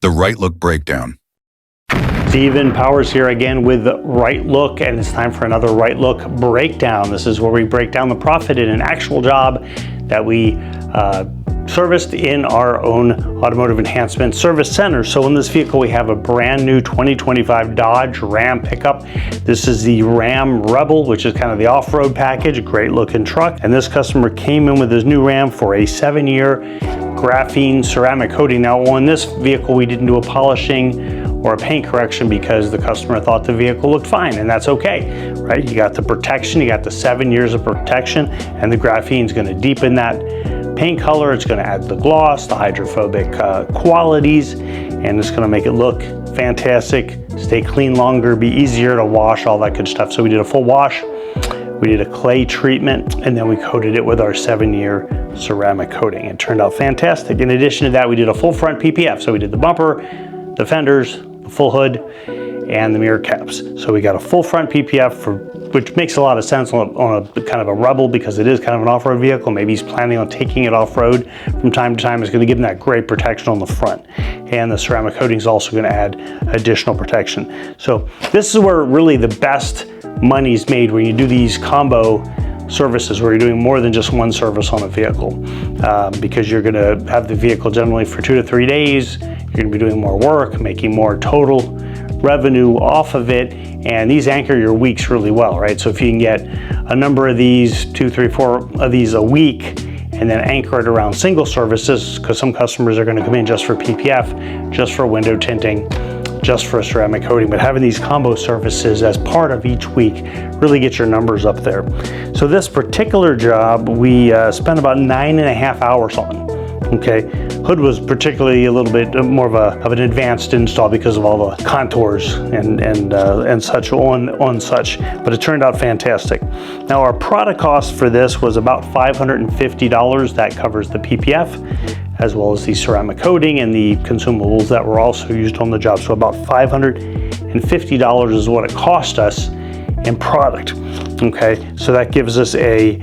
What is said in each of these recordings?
The Rightlook Breakdown. Stephen Powers here again with Rightlook, and it's time for another Rightlook Breakdown. This is where we break down the profit in an actual job that we serviced in our own automotive enhancement service center. So in this vehicle, we have a brand new 2025 Dodge Ram pickup. This is the Ram Rebel, which is kind of the off-road package, a great looking truck. And this customer came in with his new Ram for a 7-year Graphene ceramic coating. Now on this vehicle, we didn't do a polishing or a paint correction because the customer thought the vehicle looked fine, and that's okay, right? You got the protection, you got the 7 years of protection, and the graphene is going to deepen that paint color. It's going to add the gloss, the hydrophobic qualities, and it's going to make it look fantastic, stay clean longer, be easier to wash, all that good stuff. So we did a full wash, we did a clay treatment, and then we coated it with our 7-year ceramic coating. It turned out fantastic. In addition to that, we did a full front PPF. So we did the bumper, the fenders, the full hood, and the mirror caps. So we got a full front PPF, which makes a lot of sense on a kind of a Rebel because it is kind of an off-road vehicle. Maybe he's planning on taking it off-road from time to time. It's going to give him that great protection on the front. And the ceramic coating is also going to add additional protection. So this is where really the best money is made when you do these combo services where you're doing more than just one service on a vehicle, because you're going to have the vehicle generally for 2 to 3 days. You're going to be doing more work, making more total revenue off of it, and these anchor your weeks really well, right? So if you can get a number of these, 2, 3, 4 of these a week, and then anchor it around single services, because some customers are going to come in just for PPF, just for window tinting, just for a ceramic coating, but having these combo services as part of each week really gets your numbers up there. So this particular job, we spent about 9.5 hours on. Okay, hood was particularly a little bit more of an advanced install because of all the contours and such on such, but it turned out fantastic. Now our product cost for this was about $550. That covers the PPF as well as the ceramic coating and the consumables that were also used on the job. So about $550 is what it cost us in product. Okay, so that gives us a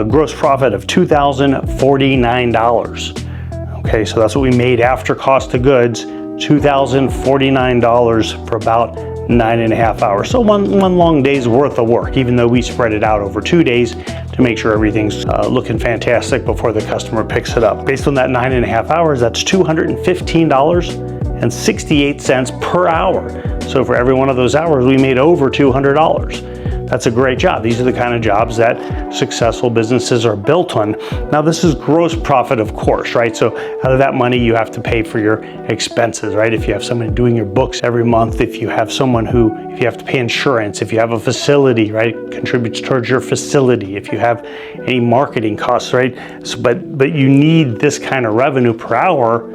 gross profit of $2,049. Okay, so that's what we made after cost of goods, $2,049 for about 9.5 hours. So one long day's worth of work, even though we spread it out over 2 days to make sure everything's looking fantastic before the customer picks it up. Based on that 9.5 hours, that's $215.68 per hour. So for every one of those hours, we made over $200. That's a great job. These are the kind of jobs that successful businesses are built on. Now this is gross profit, of course, right? So out of that money, you have to pay for your expenses, right? If you have someone doing your books every month, if you have someone if you have to pay insurance, if you have a facility, right, contributes towards your facility, if you have any marketing costs, right? So, but you need this kind of revenue per hour,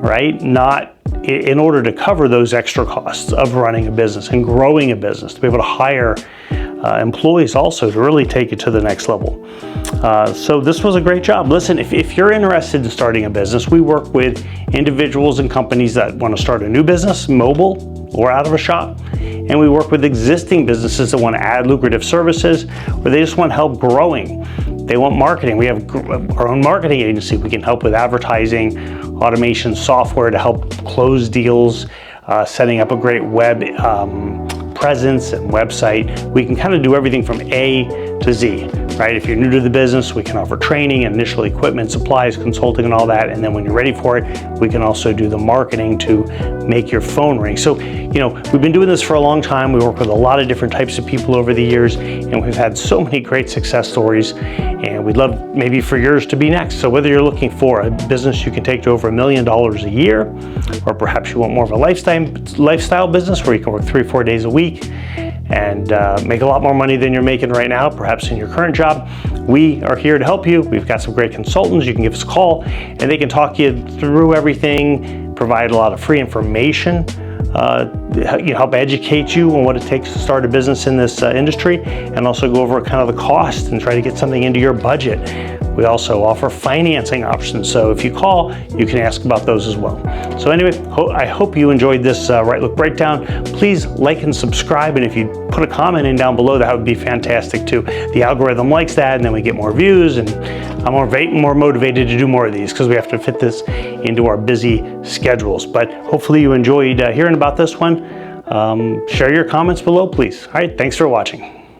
right? Not in order to cover those extra costs of running a business and growing a business, to be able to hire employees also to really take it to the next level. So this was a great job. Listen, if you're interested in starting a business, we work with individuals and companies that want to start a new business, mobile or out of a shop. And we work with existing businesses that want to add lucrative services, or they just want help growing. They want marketing. We have our own marketing agency. We can help with advertising, automation software to help close deals, setting up a great web presence and website. We can kind of do everything from A to Z, right? If you're new to the business, we can offer training, initial equipment, supplies, consulting, and all that. And then when you're ready for it, we can also do the marketing to make your phone ring. So, you know, we've been doing this for a long time. We work with a lot of different types of people over the years, and we've had so many great success stories, and we'd love maybe for yours to be next. So whether you're looking for a business you can take to over $1 million a year, or perhaps you want more of a lifestyle business where you can work 3 or 4 days a week and make a lot more money than you're making right now, perhaps in your current job, we are here to help you. We've got some great consultants. You can give us a call and they can talk you through everything, provide a lot of free information, help educate you on what it takes to start a business in this industry, and also go over kind of the cost and try to get something into your budget. We also offer financing options, so if you call, you can ask about those as well. So anyway, I hope you enjoyed this Rightlook Breakdown. Please like and subscribe, and if you put a comment in down below, that would be fantastic too. The algorithm likes that, and then we get more views, and I'm more motivated to do more of these because we have to fit this into our busy schedules. But hopefully you enjoyed hearing about this one. Share your comments below, please. All right, thanks for watching.